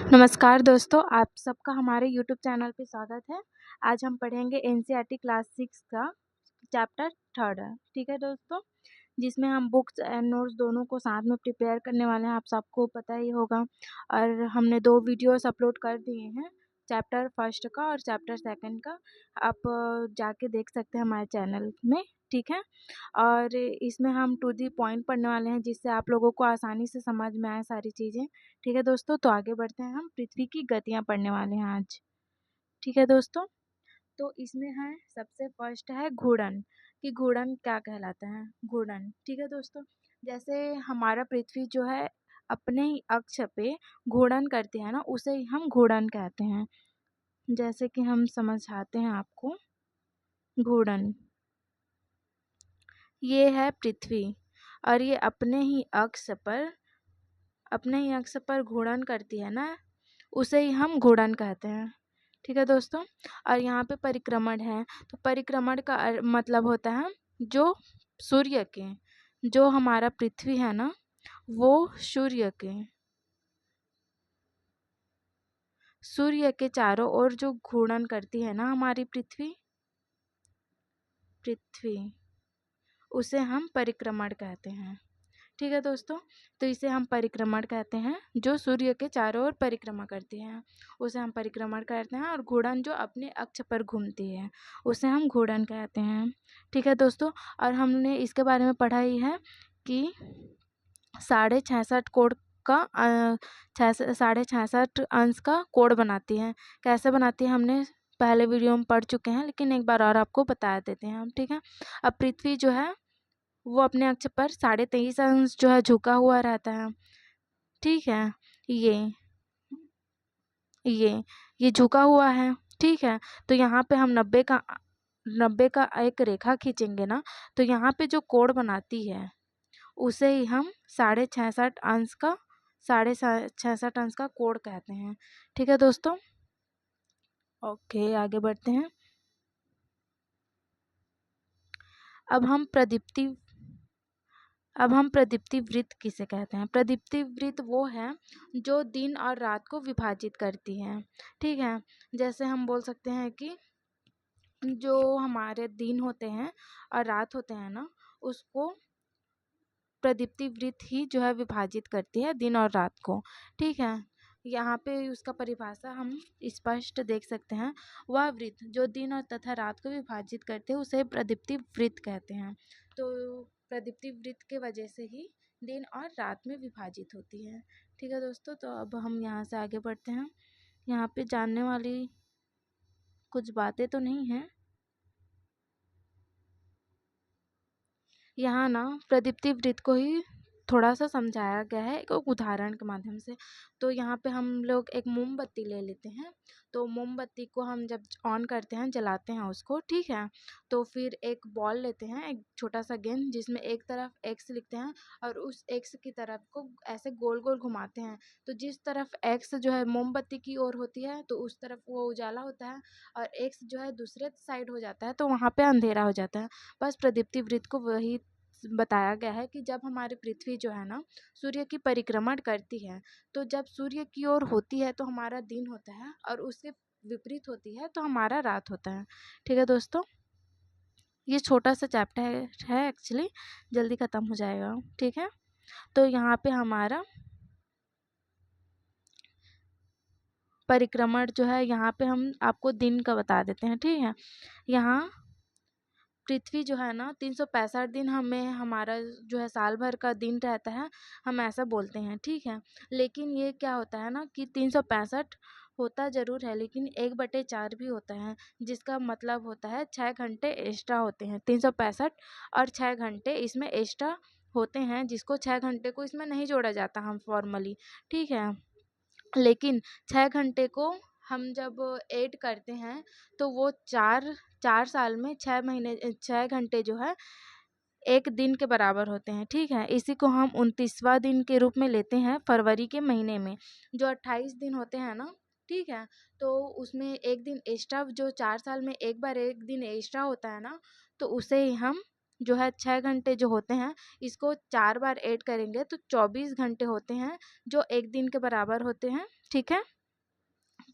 नमस्कार दोस्तों, आप सबका हमारे यूट्यूब चैनल पे स्वागत है। आज हम पढ़ेंगे एनसीईआरटी क्लास 6 का चैप्टर 3 है, ठीक है दोस्तों? जिसमें हम बुक्स एंड नोट्स दोनों को साथ में प्रिपेयर करने वाले हैं, आप सबको पता ही होगा। और हमने 2 वीडियोस अपलोड कर दिए हैं, चैप्टर फर्स्ट का और चैप्टर सेकंड का। आप जाके देख सकते हैं हमारे चैनल में, ठीक है? और इसमें हम टू द पॉइंट पढ़ने वाले हैं, जिससे आप लोगों को आसानी से समझ में आए सारी चीज़ें, ठीक है दोस्तों? तो आगे बढ़ते हैं, हम पृथ्वी की गतियाँ पढ़ने वाले हैं आज, ठीक है दोस्तों? तो इसमें है सबसे फर्स्ट है घूर्णन, कि घूर्णन क्या कहलाता है? घूर्णन, ठीक है दोस्तों? जैसे हमारा पृथ्वी जो है अपने ही अक्ष पे घूर्णन करती है ना, उसे ही हम घूर्णन कहते हैं। जैसे कि हम समझाते हैं आपको। घूर्णन, ये है पृथ्वी और ये अपने ही अक्ष पर घूर्णन करती है ना, उसे ही हम घूर्णन कहते हैं, ठीक है दोस्तों? और यहाँ पे परिक्रमण है, तो परिक्रमण का मतलब होता है जो सूर्य के, जो हमारा पृथ्वी है ना, वो सूर्य के चारों ओर जो घूर्णन करती है ना हमारी पृथ्वी, उसे हम परिक्रमण कहते हैं, ठीक है दोस्तों? तो इसे हम परिक्रमण कहते हैं, जो सूर्य के चारों ओर परिक्रमा करती है, उसे हम परिक्रमण कहते हैं। और घूर्णन जो अपने अक्ष पर घूमती है, उसे हम घूर्णन कहते हैं, ठीक है दोस्तों? और हमने इसके बारे में पढ़ा ही है कि 66.5 कोण का 66.5 अंश का कोण बनाती है। कैसे बनाती है हमने पहले वीडियो में पढ़ चुके हैं, लेकिन एक बार और आपको बता देते हैं हम, ठीक है? अब पृथ्वी जो है वो अपने अक्ष पर 23.5 अंश जो है झुका हुआ रहता है, ठीक है? ये ये झुका हुआ है, ठीक है? तो यहाँ पे हम 90 का एक रेखा खींचेंगे ना, तो यहाँ पे जो कोण बनाती है उसे ही हम 66.5 अंश का कोण कहते हैं, ठीक है दोस्तों? ओके, आगे बढ़ते हैं। अब हम प्रदीप्ति वृत्त किसे कहते हैं? प्रदीप्ति वृत्त वो है जो दिन और रात को विभाजित करती है, ठीक है? जैसे हम बोल सकते हैं कि जो हमारे दिन होते हैं और रात होते हैं ना, उसको प्रदीप्ति वृत्त ही जो है विभाजित करती है, दिन और रात को, ठीक है? यहाँ पे उसका परिभाषा हम स्पष्ट देख सकते हैं। वह वृत्त जो दिन और तथा रात को विभाजित करते हैं, उसे प्रदीप्ति वृत्त कहते हैं। तो प्रदीप्ति वृत्त के वजह से ही दिन और रात में विभाजित होती है, ठीक है दोस्तों? तो अब हम यहाँ से आगे बढ़ते हैं। यहाँ पे जानने वाली कुछ बातें तो नहीं है। यहाँ ना प्रदीप्ति वृत्त को ही थोड़ा सा समझाया गया है एक उदाहरण के माध्यम से। तो यहाँ पे हम लोग एक मोमबत्ती ले लेते हैं, तो मोमबत्ती को हम जब ऑन करते हैं, जलाते हैं उसको, ठीक है? तो फिर एक बॉल लेते हैं, एक छोटा सा गेंद, जिसमें एक तरफ एक्स लिखते हैं और उस एक्स की तरफ को ऐसे गोल गोल घुमाते हैं। तो जिस तरफ एक्स जो है मोमबत्ती की ओर होती है, तो उस तरफ वो उजाला होता है, और एक्स जो है दूसरे साइड हो जाता है, तो वहाँ पे अंधेरा हो जाता है। बस प्रदीप्ति वृत्त को वही बताया गया है कि जब हमारी पृथ्वी जो है ना सूर्य की परिक्रमण करती है, तो जब सूर्य की ओर होती है तो हमारा दिन होता है, और उसके विपरीत होती है तो हमारा रात होता है, ठीक है दोस्तों? ये छोटा सा चैप्टर है एक्चुअली, जल्दी ख़त्म हो जाएगा, ठीक है? तो यहाँ पे हमारा परिक्रमण जो है, यहाँ पे हम आपको दिन का बता देते हैं, ठीक है? यहाँ पृथ्वी जो है ना 365 दिन हमें हमारा जो है साल भर का दिन रहता है, हम ऐसा बोलते हैं, ठीक है? लेकिन ये क्या होता है ना कि 365 होता ज़रूर है, लेकिन 1/4 भी होता है, जिसका मतलब होता है 6 घंटे एक्स्ट्रा होते हैं। 365 और 6 घंटे इसमें एक्स्ट्रा होते हैं, जिसको 6 घंटे को इसमें नहीं जोड़ा जाता हम फॉर्मली, ठीक है? लेकिन 6 घंटे को हम जब ऐड करते हैं, तो वो 4 साल में 6 घंटे जो है 1 दिन के बराबर होते हैं, ठीक है? इसी को हम 29वां दिन के रूप में लेते हैं फरवरी के महीने में, जो 28 दिन होते हैं ना, ठीक है? तो उसमें 1 दिन एक्स्ट्रा, जो 4 साल में एक बार 1 दिन एक्स्ट्रा होता है ना, तो उसे ही हम जो है 6 घंटे जो होते हैं, इसको 4 बार ऐड करेंगे तो 24 घंटे होते हैं, जो 1 दिन के बराबर होते हैं, ठीक है?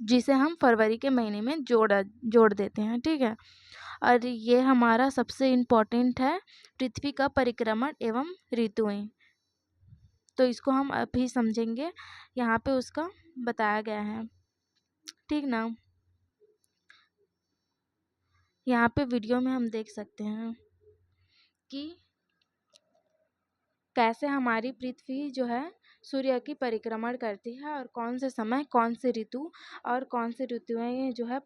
जिसे हम फरवरी के महीने में जोड़ देते हैं, ठीक है। और ये हमारा सबसे इम्पोर्टेंट है, पृथ्वी का परिक्रमण एवं ऋतुएं। तो इसको हम अभी समझेंगे, यहाँ पे उसका बताया गया है, ठीक ना। यहाँ पे वीडियो में हम देख सकते हैं कि कैसे हमारी पृथ्वी जो है सूर्य की परिक्रमण करती है, और कौन से समय कौन से ऋतु और कौन से ऋतुएं जो है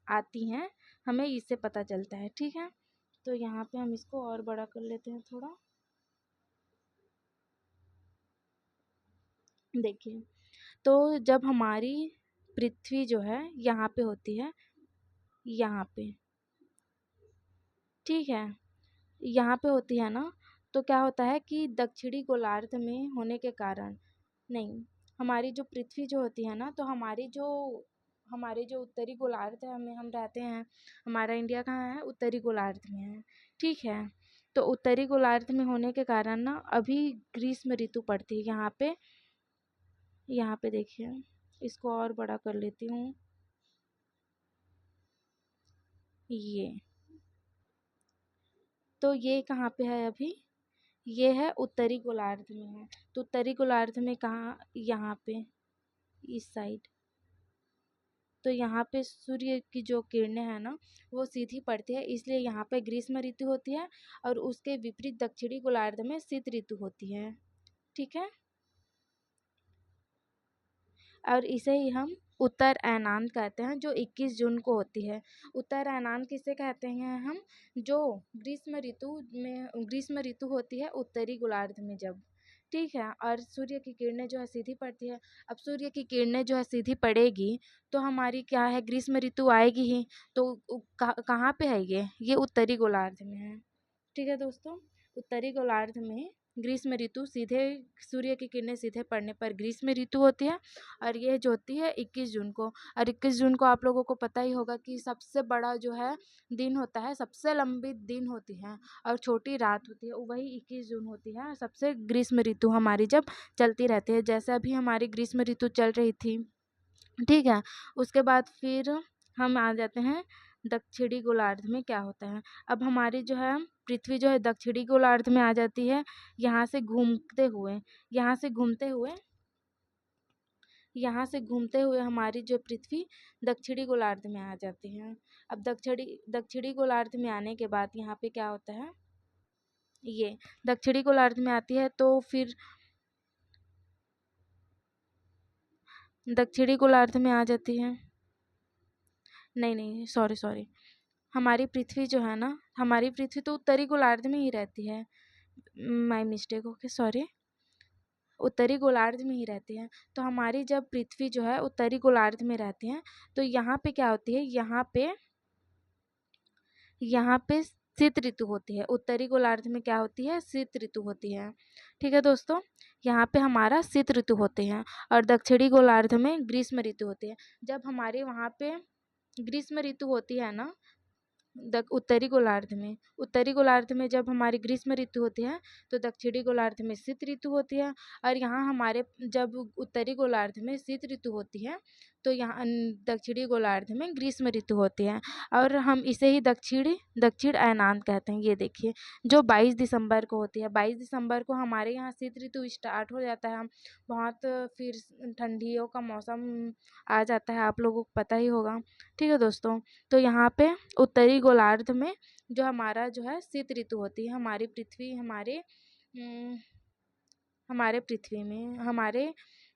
आती हैं, हमें इससे पता चलता है, ठीक है। तो यहाँ पे हम इसको और बड़ा कर लेते हैं थोड़ा। देखिए, तो जब हमारी पृथ्वी जो है यहाँ पे होती है, यहाँ पे, ठीक है, यहाँ पे होती है ना, तो क्या होता है कि दक्षिणी गोलार्ध में होने के कारण, नहीं, हमारी जो पृथ्वी जो होती है ना, तो हमारे जो उत्तरी गोलार्ध है, हमें हम रहते हैं, हमारा इंडिया कहाँ है, उत्तरी गोलार्ध में है, ठीक है। तो उत्तरी गोलार्ध में होने के कारण ना अभी ग्रीष्म ऋतु पड़ती है यहाँ पे देखिए, इसको और बड़ा कर लेती हूँ। ये तो ये कहाँ पे है अभी, ये है उत्तरी गोलार्ध में है। तो उत्तरी गोलार्ध में कहाँ, यहाँ पे इस साइड, तो यहाँ पे सूर्य की जो किरणें हैं ना वो सीधी पड़ती है, इसलिए यहाँ पे ग्रीष्म ऋतु होती है, और उसके विपरीत दक्षिणी गोलार्ध में शीत ऋतु होती है, ठीक है। और इसे ही हम उत्तर अयनान कहते हैं, जो 21 जून को होती है। उत्तर अयनान किसे कहते हैं हम, जो ग्रीष्म ऋतु होती है उत्तरी गोलार्ध में जब, ठीक है। और सूर्य की किरणें जो है सीधी पड़ती है। अब सूर्य की किरणें जो है सीधी पड़ेगी तो हमारी क्या है, ग्रीष्म ऋतु आएगी ही। तो कहाँ पे है ये उत्तरी गोलार्ध में है, ठीक है दोस्तों। उत्तरी गोलार्ध में ग्रीष्म ऋतु सीधे, सूर्य की किरणें सीधे पड़ने पर ग्रीष्म ऋतु होती है, और ये जो होती है 21 जून को। और 21 जून को आप लोगों को पता ही होगा कि सबसे बड़ा जो है दिन होता है, सबसे लंबी दिन होती है और छोटी रात होती है, वही 21 जून होती है। सबसे ग्रीष्म ऋतु हमारी जब चलती रहती है, जैसे अभी हमारी ग्रीष्म ऋतु चल रही थी, ठीक है। उसके बाद फिर हम आ जाते हैं दक्षिणी गोलार्ध में क्या होता है। अब हमारी जो है पृथ्वी जो है दक्षिणी गोलार्ध में आ जाती है, यहाँ से घूमते हुए, यहाँ से घूमते हुए हमारी जो पृथ्वी दक्षिणी गोलार्ध में आ जाती है। अब दक्षिणी गोलार्ध में आने के बाद यहाँ पे क्या होता है, ये दक्षिणी गोलार्ध में आती है, तो फिर दक्षिणी गोलार्ध में आ जाती है, नहीं, सॉरी, हमारी पृथ्वी जो है ना, हमारी पृथ्वी तो उत्तरी गोलार्ध में ही रहती है, माय मिस्टेक, ओके सॉरी, उत्तरी गोलार्ध में ही रहती है। तो हमारी जब पृथ्वी जो है उत्तरी गोलार्ध में रहती है, तो यहाँ पे क्या होती है, यहाँ पे शीत ऋतु होती है। उत्तरी गोलार्ध में क्या होती है, शीत ऋतु होती है, ठीक है दोस्तों। यहाँ पे हमारा शीत ऋतु होते हैं, और दक्षिणी गोलार्ध में ग्रीष्म ऋतु होती है। जब हमारे वहाँ पे ग्रीष्म ऋतु होती है ना, उत्तरी गोलार्ध में जब हमारी ग्रीष्म ऋतु होती है, तो दक्षिणी गोलार्ध में शीत ऋतु होती है। और यहाँ हमारे जब उत्तरी गोलार्ध में शीत ऋतु होती है, तो यहाँ दक्षिणी गोलार्ध में ग्रीष्म ऋतु होती है, और हम इसे ही दक्षिण अयनांत कहते हैं। ये देखिए, जो 22 दिसंबर को होती है, 22 दिसंबर को हमारे यहाँ शीत ऋतु स्टार्ट हो जाता है। बहुत फिर ठंडियों का मौसम आ जाता है, आप लोगों को पता ही होगा, ठीक है दोस्तों। तो यहाँ पे उत्तरी गोलार्ध में जो हमारा जो है शीत ऋतु होती है, हमारी पृथ्वी हमारे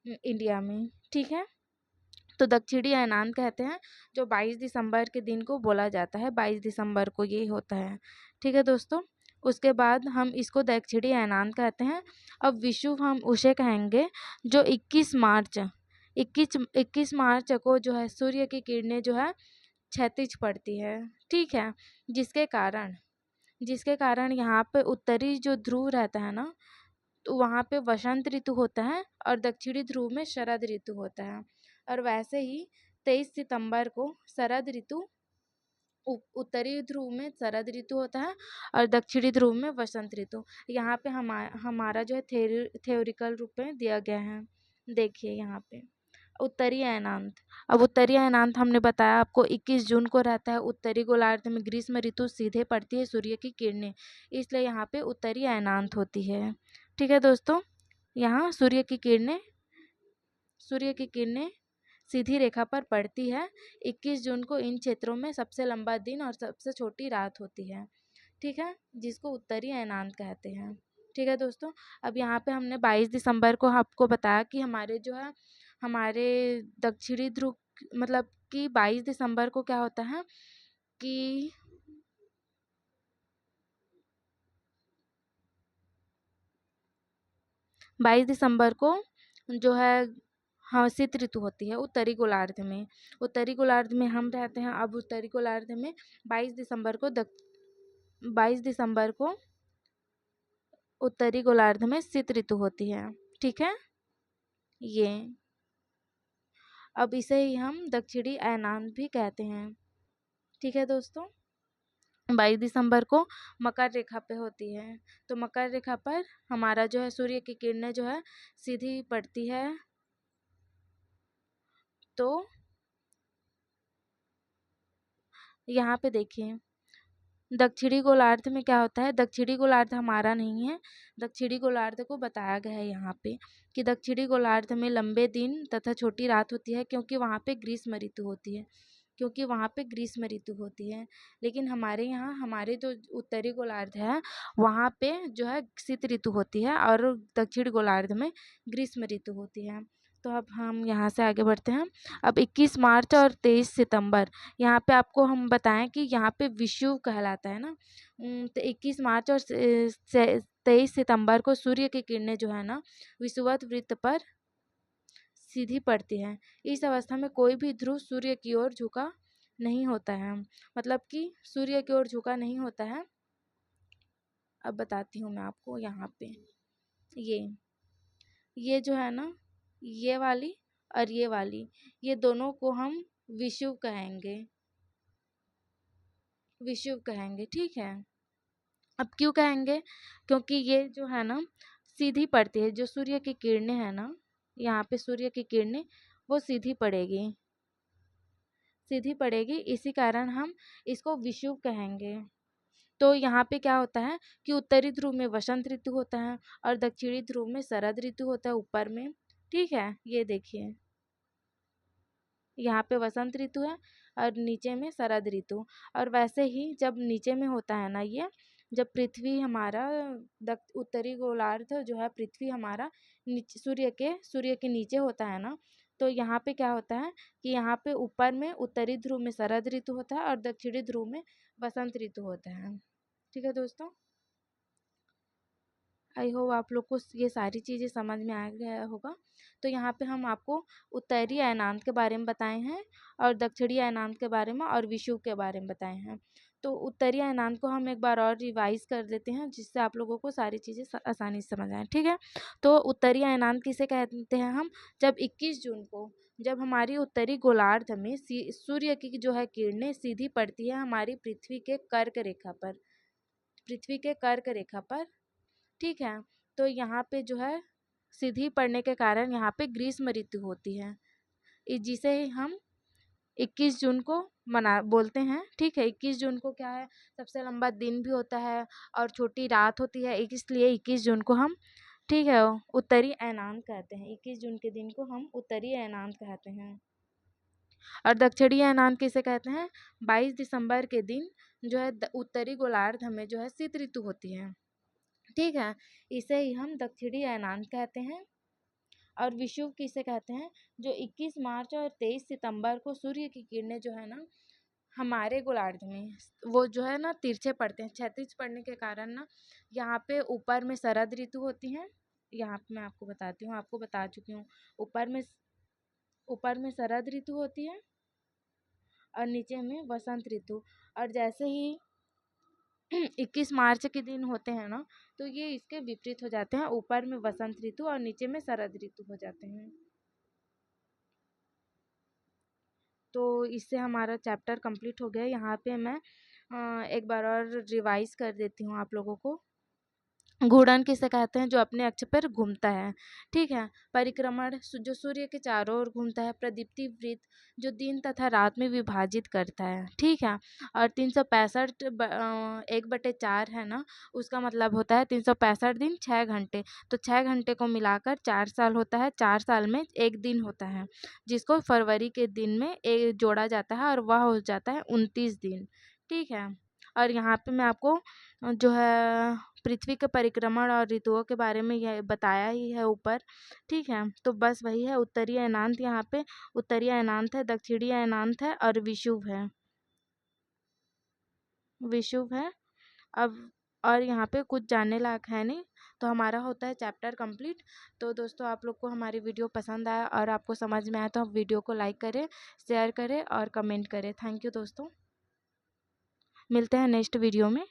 इंडिया में, ठीक है। तो दक्षिणी अयनान कहते हैं, जो 22 दिसंबर के दिन को बोला जाता है, 22 दिसंबर को ये होता है, ठीक है दोस्तों। उसके बाद हम इसको दक्षिणी अयनान कहते हैं। अब विषुव हम उसे कहेंगे जो 21 मार्च को जो है सूर्य की किरणें जो है क्षैतिज पड़ती है, ठीक है। जिसके कारण यहाँ पे उत्तरी जो ध्रुव रहता है ना, तो वहाँ पे वसंत ऋतु होता है, और दक्षिणी ध्रुव में शरद ऋतु होता है। और वैसे ही 23 सितंबर को शरद ऋतु, उत्तरी ध्रुव में शरद ऋतु होता है, और दक्षिणी ध्रुव में वसंत ऋतु। यहाँ पे हमारा जो है थ्योरिकल रूप में दिया गया है, देखिए यहाँ पे उत्तरी अयनांत। अब उत्तरी अयनांत हमने बताया आपको 21 जून को रहता है। उत्तरी गोलार्ध में ग्रीष्म ऋतु सीधे पड़ती है सूर्य की किरणें, इसलिए यहाँ पे उत्तरी अयनांत होती है। ठीक है दोस्तों, यहाँ सूर्य की किरणें सीधी रेखा पर पड़ती है। 21 जून को इन क्षेत्रों में सबसे लंबा दिन और सबसे छोटी रात होती है। ठीक है, जिसको उत्तरी अयनांत कहते हैं। ठीक है दोस्तों, अब यहाँ पे हमने 22 दिसंबर को आपको बताया कि हमारे दक्षिणी ध्रुव, मतलब कि 22 दिसंबर को क्या होता है कि 22 दिसंबर को जो है हाँ शीत ऋतु होती है उत्तरी गोलार्ध में। उत्तरी गोलार्ध में हम रहते हैं। अब उत्तरी गोलार्ध में 22 दिसंबर को 22 दिसंबर को उत्तरी गोलार्ध में शीत ऋतु होती है। ठीक है, ये अब इसे ही हम दक्षिणी अयनांत भी कहते हैं। ठीक है दोस्तों, 22 दिसंबर को मकर रेखा पे होती है। तो मकर रेखा पर हमारा जो है सूर्य की किरणें जो है सीधी पड़ती है। तो यहाँ पे देखिए दक्षिणी गोलार्ध में क्या होता है, दक्षिणी गोलार्ध हमारा नहीं है, दक्षिणी गोलार्ध को बताया गया है यहाँ पे कि दक्षिणी गोलार्ध में लंबे दिन तथा छोटी रात होती है, क्योंकि वहाँ पे ग्रीष्म ऋतु होती है, लेकिन हमारे यहाँ हमारे जो उत्तरी गोलार्ध है वहाँ पे जो है शीत ऋतु होती है और दक्षिण गोलार्ध में ग्रीष्म ऋतु होती है। तो अब हम यहाँ से आगे बढ़ते हैं। अब 21 मार्च और 23 सितंबर यहाँ पे आपको हम बताएं कि यहाँ पे विषुव कहलाता है ना। तो 21 मार्च और 23 सितंबर को सूर्य की किरणें जो है ना विषुवत वृत्त पर सीधी पड़ती है। इस अवस्था में कोई भी ध्रुव सूर्य की ओर झुका नहीं होता है, मतलब कि सूर्य की ओर झुका नहीं होता है। अब बताती हूँ मैं आपको यहाँ पे ये जो है ना ये वाली और ये वाली, ये दोनों को हम विषुव कहेंगे। ठीक है, अब क्यों कहेंगे, क्योंकि ये जो है ना सीधी पड़ती है, जो सूर्य की किरणें है ना यहाँ पे सूर्य की किरणें वो सीधी पड़ेगी, इसी कारण हम इसको विषुव कहेंगे। तो यहाँ पे क्या होता है कि उत्तरी ध्रुव में वसंत ऋतु होता है और दक्षिणी ध्रुव में शरद ऋतु होता है ऊपर में। ठीक है, ये देखिए यहाँ पे वसंत ऋतु है और नीचे में शरद ऋतु। और वैसे ही जब नीचे में होता है ना ये, जब पृथ्वी हमारा उत्तरी गोलार्ध जो है पृथ्वी हमारा सूर्य के नीचे होता है ना, तो यहाँ पे क्या होता है कि यहाँ पे ऊपर में उत्तरी ध्रुव में शरद ऋतु होता है और दक्षिणी ध्रुव में वसंत ऋतु होता है। ठीक है दोस्तों, आई होप आप लोग को ये सारी चीज़ें समझ में आ गया होगा। तो यहाँ पे हम आपको उत्तरी अयनांत के बारे में बताए हैं और दक्षिणी अयनांत के बारे में और विषुव के बारे में बताए हैं। तो उत्तरी अयनांत को हम एक बार और रिवाइज कर देते हैं, जिससे आप लोगों को सारी चीज़ें आसानी से समझ आए। ठीक है, तो उत्तरी अयनांत किसे कहते हैं हम, जब 21 जून को जब हमारी उत्तरी गोलार्ध में सूर्य की जो है किरणें सीधी पड़ती है हमारी पृथ्वी के कर्क रेखा पर। ठीक है, तो यहाँ पे जो है सीधी पड़ने के कारण यहाँ पे ग्रीष्म ऋतु होती है, जिसे हम 21 जून को बोलते हैं। ठीक है, 21 जून को क्या है सबसे लंबा दिन भी होता है और छोटी रात होती है, इसलिए 21 जून को हम ठीक है उत्तरी अयनांत कहते हैं। 21 जून के दिन को हम उत्तरी अयनांत कहते हैं। और दक्षिणी अयनांत किसे कहते हैं, 22 दिसंबर के दिन जो है उत्तरी गोलार्ध में जो है शीत ऋतु होती है। ठीक है, इसे ही हम दक्षिणी अयनांत कहते हैं। और विषुव किसे कहते हैं, जो 21 मार्च और 23 सितंबर को सूर्य की किरणें जो है ना हमारे गोलार्ध में वो जो है ना तिरछे पड़ते हैं, क्षैतिज पड़ने के कारण ना यहाँ पे ऊपर में शरद ऋतु होती है। यहाँ पे मैं आपको बताती हूँ, आपको बता चुकी हूँ, ऊपर में शरद ऋतु होती है और नीचे में वसंत ऋतु। और जैसे ही 21 मार्च के दिन होते हैं ना, तो ये इसके विपरीत हो जाते हैं, ऊपर में वसंत ऋतु और नीचे में शरद ऋतु हो जाते हैं। तो इससे हमारा चैप्टर कंप्लीट हो गया। यहाँ पे मैं एक बार और रिवाइज कर देती हूँ आप लोगों को। घूर्णन किसे कहते हैं? जो अपने अक्ष पर घूमता है, ठीक है। परिक्रमण जो सूर्य के चारों ओर घूमता है। प्रदीप्ति वृत्त जो दिन तथा रात में विभाजित करता है, ठीक है। और 365 1/4 है ना, उसका मतलब होता है 365 दिन 6 घंटे। तो 6 घंटे को मिलाकर 4 साल होता है। 4 साल में एक दिन होता है, जिसको फरवरी के दिन में जोड़ा जाता है और वह हो जाता है 29 दिन, ठीक है। और यहाँ पे मैं आपको जो है पृथ्वी के परिक्रमण और ऋतुओं के बारे में यह बताया ही है ऊपर, ठीक है। तो बस वही है, उत्तरीय अयनांत, यहाँ पे उत्तरीय अयनांत है, दक्षिणी अयनांत है और विषुव है, विषुव है। अब और यहाँ पे कुछ जानने लायक है नहीं, तो हमारा होता है चैप्टर कंप्लीट। तो दोस्तों, आप लोग को हमारी वीडियो पसंद आया और आपको समझ में आया तो आप वीडियो को लाइक करें, शेयर करें और कमेंट करें। थैंक यू दोस्तों, मिलते हैं नेक्स्ट वीडियो में।